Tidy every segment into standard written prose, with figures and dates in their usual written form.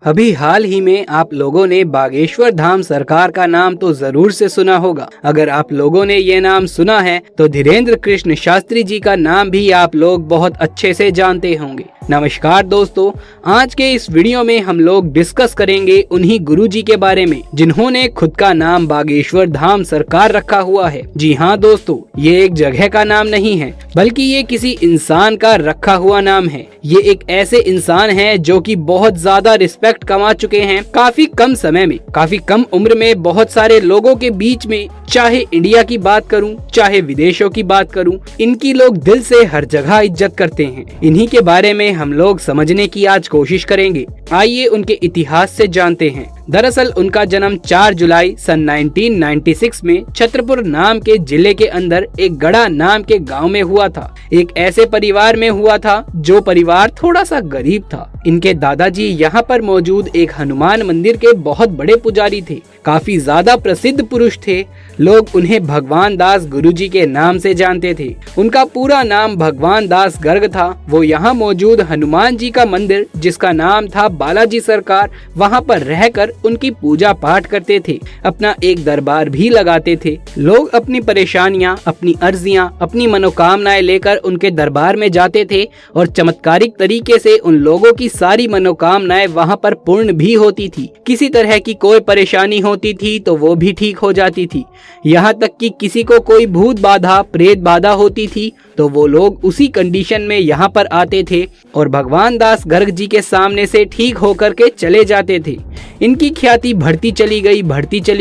अभी हाल ही में आप लोगों ने बागेश्वर धाम सरकार का नाम तो जरूर से सुना होगा। अगर आप लोगों ने ये नाम सुना है तो धीरेन्द्र कृष्ण शास्त्री जी का नाम भी आप लोग बहुत अच्छे से जानते होंगे। नमस्कार दोस्तों, आज के इस वीडियो में हम लोग डिस्कस करेंगे उन्हीं गुरुजी के बारे में जिन्होंने खुद का नाम बागेश्वर धाम सरकार रखा हुआ है। जी हाँ दोस्तों, ये एक जगह का नाम नहीं है बल्कि ये किसी इंसान का रखा हुआ नाम है। ये एक ऐसे इंसान है जो कि बहुत ज्यादा रिस्पेक्ट कमा चुके हैं काफी कम समय में, काफी कम उम्र में। बहुत सारे लोगों के बीच में, चाहे इंडिया की बात करूं चाहे विदेशों की बात करूं, इनकी लोग दिल से हर जगह इज्जत करते हैं। इन्हीं के बारे में हम लोग समझने की आज कोशिश करेंगे। आइए उनके इतिहास से जानते हैं। दरअसल उनका जन्म 4 जुलाई सन 1996 में छतरपुर नाम के जिले के अंदर एक गड़ा नाम के गांव में हुआ था। एक ऐसे परिवार में हुआ था जो परिवार थोड़ा सा गरीब था। इनके दादाजी यहाँ पर मौजूद एक हनुमान मंदिर के बहुत बड़े पुजारी थे, काफी ज्यादा प्रसिद्ध पुरुष थे। लोग उन्हें भगवान दास गुरुजी के नाम से जानते थे। उनका पूरा नाम भगवान दास गर्ग था। वो यहाँ मौजूद हनुमान जी का मंदिर, जिसका नाम था बालाजी सरकार, वहाँ पर रहकर उनकी पूजा पाठ करते थे। अपना एक दरबार भी लगाते थे। लोग अपनी परेशानियां, अपनी अर्जियां, अपनी मनोकामनाएं लेकर उनके दरबार में जाते थे और चमत्कारिक तरीके से उन लोगों की सारी मनोकामनाएं वहां पर पूर्ण भी होती थी। किसी तरह की कोई परेशानी होती थी तो वो भी ठीक हो जाती थी। यहाँ तक कि किसी को कोई भूत बाधा, प्रेत बाधा होती थी तो वो लोग उसी कंडीशन में यहाँ पर आते थे और भगवान दास गर्ग जी के सामने से ठीक होकर के चले जाते थे। इनकी ख्याति बढ़ती चली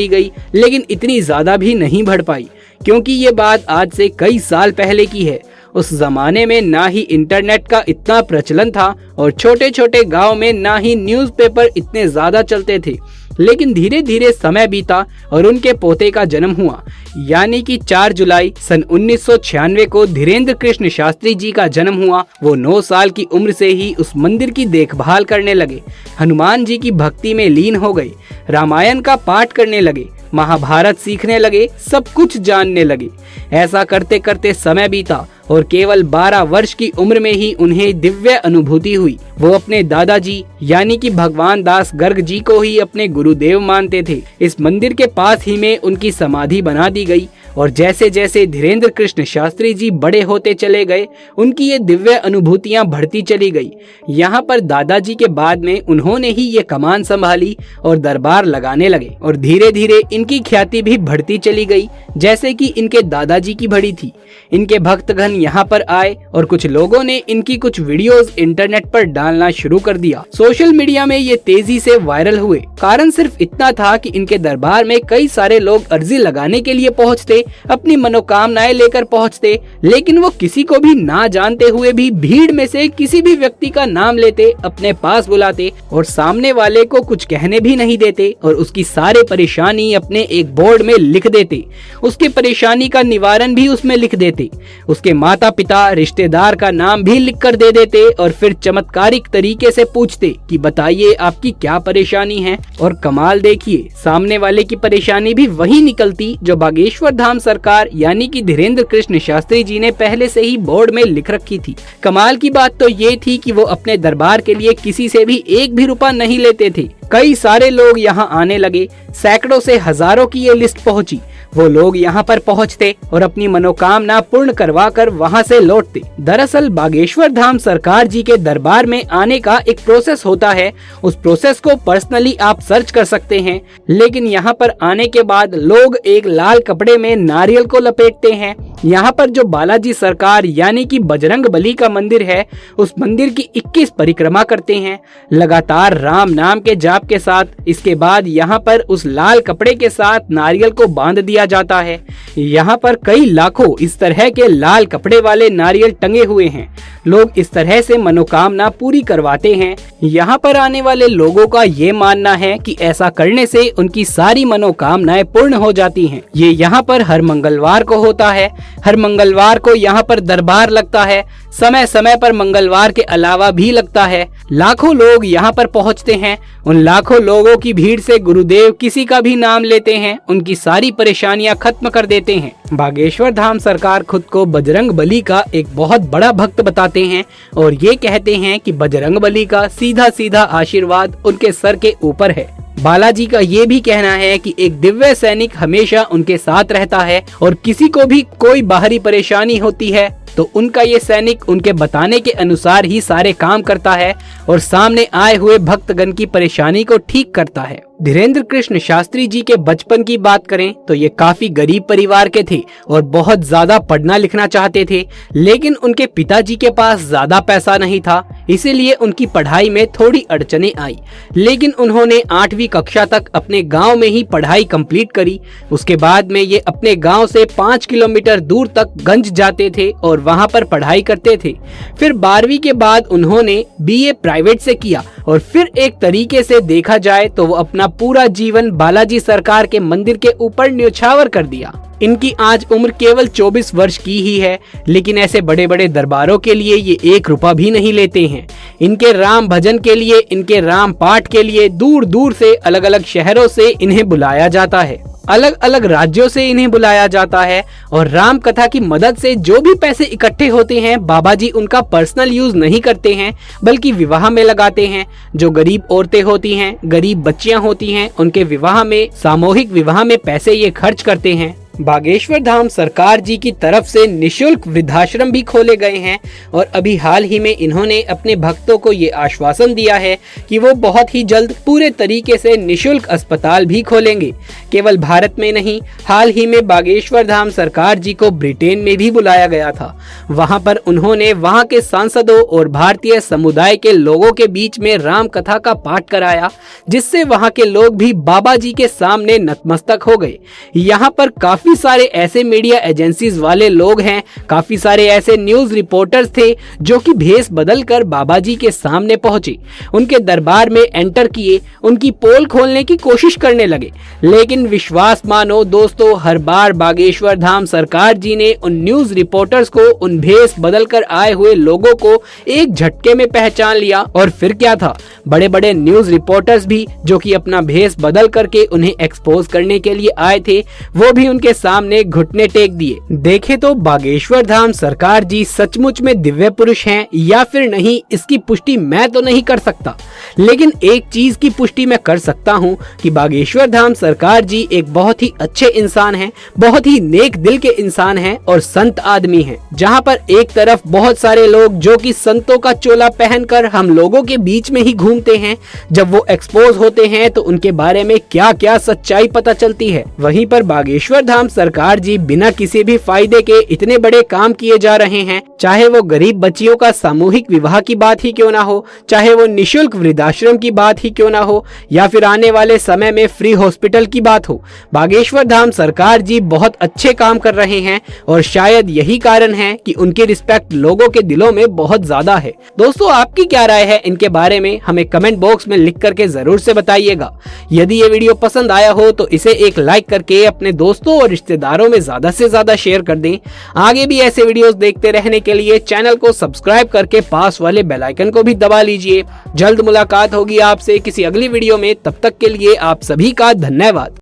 गई, लेकिन इतनी ज्यादा भी नहीं बढ़ पाई, क्योंकि ये बात आज से कई साल पहले की है। उस जमाने में ना ही इंटरनेट का इतना प्रचलन था और छोटे छोटे गांव में ना ही न्यूज़पेपर इतने ज्यादा चलते थे। लेकिन धीरे धीरे समय बीता और उनके पोते का जन्म हुआ, यानी कि 4 जुलाई सन 1996 को धीरेन्द्र कृष्ण शास्त्री जी का जन्म हुआ। वो 9 साल की उम्र से ही उस मंदिर की देखभाल करने लगे, हनुमान जी की भक्ति में लीन हो गए, रामायण का पाठ करने लगे, महाभारत सीखने लगे, सब कुछ जानने लगे। ऐसा करते करते समय बीता और केवल 12 वर्ष की उम्र में ही उन्हें दिव्य अनुभूति हुई। वो अपने दादाजी यानी कि भगवान दास गर्ग जी को ही अपने गुरुदेव मानते थे। इस मंदिर के पास ही में उनकी समाधि बना दी गई और जैसे जैसे धीरेन्द्र कृष्ण शास्त्री जी बड़े होते चले गए, उनकी ये दिव्य अनुभूतियां बढ़ती चली गई। यहाँ पर दादाजी के बाद में उन्होंने ही ये कमान संभाली और दरबार लगाने लगे और धीरे धीरे इनकी ख्याति भी बढ़ती चली गई, जैसे कि इनके दादाजी की बढ़ी थी। इनके भक्तगण यहाँ पर आए और कुछ लोगों ने इनकी कुछ वीडियोस इंटरनेट पर डालना शुरू कर दिया। सोशल मीडिया में ये तेजी से वायरल हुए। कारण सिर्फ इतना था कि इनके दरबार में कई सारे लोग अर्जी लगाने के लिए पहुँचते, अपनी मनोकामनाएं लेकर पहुँचते, लेकिन वो किसी को भी ना जानते हुए भी भीड़ में से किसी भी व्यक्ति का नाम लेते, अपने पास बुलाते और सामने वाले को कुछ कहने भी नहीं देते और उसकी सारे परेशानी अपने एक बोर्ड में लिख देते। उसके परेशानी का निवारण भी उसमें लिख देते, उसके माता पिता, रिश्तेदार का नाम भी लिख कर दे देते और फिर चमत्कारिक तरीके से पूछते कि बताइए आपकी क्या परेशानी है। और कमाल देखिए, सामने वाले की परेशानी भी वही निकलती जो बागेश्वर धाम सरकार यानी कि धीरेन्द्र कृष्ण शास्त्री जी ने पहले से ही बोर्ड में लिख रखी थी। कमाल की बात तो ये थी कि वो अपने दरबार के लिए किसी से भी एक भी रुपया नहीं लेते थे। कई सारे लोग यहाँ आने लगे, सैकड़ों से हजारों की ये लिस्ट पहुंची। वो लोग यहाँ पर पहुँचते और अपनी मनोकामना पूर्ण करवा कर वहाँ से लौटते। दरअसल बागेश्वर धाम सरकार जी के दरबार में आने का एक प्रोसेस होता है। उस प्रोसेस को पर्सनली आप सर्च कर सकते हैं। लेकिन यहाँ पर आने के बाद लोग एक लाल कपड़े में नारियल को लपेटते हैं। यहाँ पर जो बालाजी सरकार यानी कि बजरंग बली का मंदिर है, उस मंदिर की 21 परिक्रमा करते हैं लगातार राम नाम के जाप के साथ। इसके बाद यहाँ पर उस लाल कपड़े के साथ नारियल को बांध दिया जाता है। यहाँ पर कई लाखों इस तरह के लाल कपड़े वाले नारियल टंगे हुए हैं। लोग इस तरह से मनोकामना पूरी करवाते हैं। यहाँ पर आने वाले लोगों का ये मानना है कि ऐसा करने से उनकी सारी मनोकामनाएं पूर्ण हो जाती हैं। ये यहाँ पर हर मंगलवार को होता है। हर मंगलवार को यहाँ पर दरबार लगता है। समय समय पर मंगलवार के अलावा भी लगता है। लाखों लोग यहाँ पर पहुँचते हैं। उन लाखों लोगों की भीड़ से गुरुदेव किसी का भी नाम लेते हैं, उनकी सारी परेशानियां खत्म कर देते हैं। बागेश्वर धाम सरकार खुद को बजरंग बली का एक बहुत बड़ा भक्त बताते हैं और ये कहते हैं कि बजरंग बली का सीधा सीधा आशीर्वाद उनके सर के ऊपर है। बालाजी का ये भी कहना है कि एक दिव्य सैनिक हमेशा उनके साथ रहता है और किसी को भी कोई बाहरी परेशानी होती है तो उनका ये सैनिक उनके बताने के अनुसार ही सारे काम करता है और सामने आए हुए भक्तगण की परेशानी को ठीक करता है। धीरेंद्र कृष्ण शास्त्री जी के बचपन की बात करें तो ये काफी गरीब परिवार के थे और बहुत ज्यादा पढ़ना लिखना चाहते थे, लेकिन उनके पिताजी के पास ज्यादा पैसा नहीं था, इसीलिए उनकी पढ़ाई में थोड़ी अड़चनें आई। लेकिन उन्होंने 8वीं कक्षा तक अपने गांव में ही पढ़ाई कंप्लीट करी। उसके बाद में ये अपने गांव से 5 किलोमीटर दूर तक गंज जाते थे और वहां पर पढ़ाई करते थे। फिर 12वीं के बाद उन्होंने BA प्राइवेट से किया और फिर एक तरीके से देखा जाए तो वो अपना पूरा जीवन बालाजी सरकार के मंदिर के ऊपर न्योछावर कर दिया। इनकी आज उम्र केवल 24 वर्ष की ही है, लेकिन ऐसे बड़े बड़े दरबारों के लिए ये 1 रुपया भी नहीं लेते हैं। इनके राम भजन के लिए, इनके राम पाठ के लिए दूर दूर से, अलग अलग शहरों से इन्हें बुलाया जाता है, अलग अलग राज्यों से इन्हें बुलाया जाता है और राम कथा की मदद से जो भी पैसे इकट्ठे होते हैं बाबा जी उनका पर्सनल यूज नहीं करते हैं, बल्कि विवाह में लगाते हैं। जो गरीब औरतें होती हैं, गरीब बच्चियां होती हैं, उनके विवाह में, सामूहिक विवाह में पैसे ये खर्च करते हैं। बागेश्वर धाम सरकार जी की तरफ से निशुल्क वृद्धाश्रम भी खोले गए हैं और अभी हाल ही में इन्होंने अपने भक्तों को ये आश्वासन दिया है कि वो बहुत ही जल्द पूरे तरीके से निशुल्क अस्पताल भी खोलेंगे। केवल भारत में नहीं, हाल ही में बागेश्वर धाम सरकार जी को ब्रिटेन में भी बुलाया गया था। वहां पर उन्होंने वहां के सांसदों और भारतीय समुदाय के लोगों के बीच में राम कथा का पाठ कराया, जिससे वहां के लोग भी बाबा जी के सामने नतमस्तक हो गए। यहाँ पर काफी सारे ऐसे मीडिया एजेंसीज वाले लोग हैं, काफी सारे ऐसे न्यूज रिपोर्टर्स थे जो कि भेष बदल कर बाबा जी के सामने पहुंचे, उनके दरबार में एंटर किए, उनकी पोल खोलने की कोशिश करने लगे। लेकिन विश्वास मानो दोस्तों, हर बार बागेश्वर धाम सरकार जी ने उन न्यूज रिपोर्टर्स को, उन भेष बदल कर आए हुए लोगों को एक झटके में पहचान लिया। और फिर क्या था, बड़े बड़े न्यूज रिपोर्टर्स भी जो कि अपना भेष बदल करके उन्हें एक्सपोज करने के लिए आए थे, वो भी उनके सामने घुटने टेक दिए। देखे तो बागेश्वर धाम सरकार जी सचमुच में दिव्य पुरुष हैं या फिर नहीं, इसकी पुष्टि मैं तो नहीं कर सकता, लेकिन एक चीज की पुष्टि मैं कर सकता हूँ कि बागेश्वर धाम सरकार जी एक बहुत ही अच्छे इंसान हैं, बहुत ही नेक दिल के इंसान हैं और संत आदमी हैं। जहाँ पर एक तरफ बहुत सारे लोग जो कि संतों का चोला पहनकर हम लोगों के बीच में ही घूमते हैं, जब वो एक्सपोज होते हैं तो उनके बारे में क्या क्या सच्चाई पता चलती है। वहीं पर बागेश्वर धाम सरकार जी बिना किसी भी फायदे के इतने बड़े काम किए जा रहे हैं, चाहे वो गरीब बच्चियों का सामूहिक विवाह की बात ही क्यों ना हो, चाहे वो निशुल्क वृद्धाश्रम की बात ही क्यों ना हो, या फिर आने वाले समय में फ्री हॉस्पिटल की बात हो। बागेश्वर धाम सरकार जी बहुत अच्छे काम कर रहे हैं और शायद यही कारण है कि उनकी रिस्पेक्ट लोगों के दिलों में बहुत ज्यादा है। दोस्तों, आपकी क्या राय है इनके बारे में, हमें कमेंट बॉक्स में लिख करके जरूर से बताइएगा। यदि ये वीडियो पसंद आया हो तो इसे एक लाइक करके अपने दोस्तों और रिश्तेदारों में ज्यादा से ज्यादा शेयर कर दें। आगे भी ऐसे वीडियोस देखते रहने के लिए चैनल को सब्सक्राइब करके पास वाले बेल आइकन को भी दबा लीजिए। जल्द मुलाकात होगी आपसे किसी अगली वीडियो में, तब तक के लिए आप सभी का धन्यवाद।